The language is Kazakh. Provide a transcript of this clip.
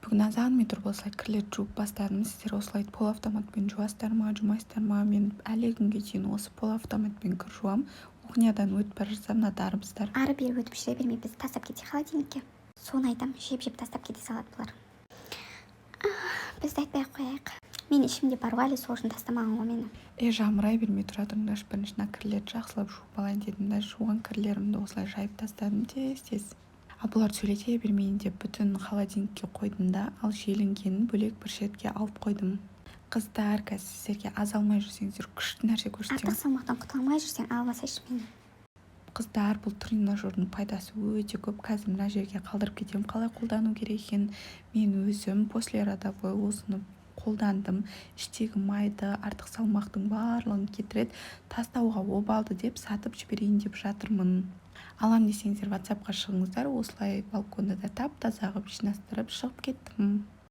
Бүгін азанымен тұрып осылай кірлерді жуып бастадым. Сіздер осылай полуавтоматпен жуасыздар ма, жумайсыздар ма? Мен әлі күнге дейін осы полуавтоматпен кір жуам. кухнядан өтіп бара жатсам мына дарбыздар. Ары-бері өтіп жүре бермей біз тастап кетейік холодильникке. Соны айтам, жеп тастап кете салады бұлар. Бізді айтпай-ақ қояйық. Мен ішімде бар ғой, әлі сол үшін тастамаған ғой мені. Жамырай бермей тұра тұрыңдаршы, бірінші мына кірлерді жақсылап жуып алайын дедім да, жуған кірлерімді осылай жайып тастадым тез-тез. Бұлар сөйлете бермейін деп бүтін холодильникке қойдым да, ал желінгенін бөлек бір шетке алып қойдым. Қыздар, қазір сіздерге аз алмай жүрсеңіздер күшті нәрсе көрсетемін. Артық салмақтан құтылмай жүрсең албасайшы мені. Қыздар, бұл тренажердің пайдасы өте көп. Қазір мына жерге қалдырып кетемін, қалай қолдану керек екенін. Мен өзім после родовой осыны қолдандым. Іштегі майды, артық салмақтың барлығын кетіреді. Тастауға обалды деп сатып жіберейін деп жатырмын. Алам десеңіздер WhatsApp-қа шығыңыздар. Осылай балконда да тап-таза ғып жинастырып шығып кеттім.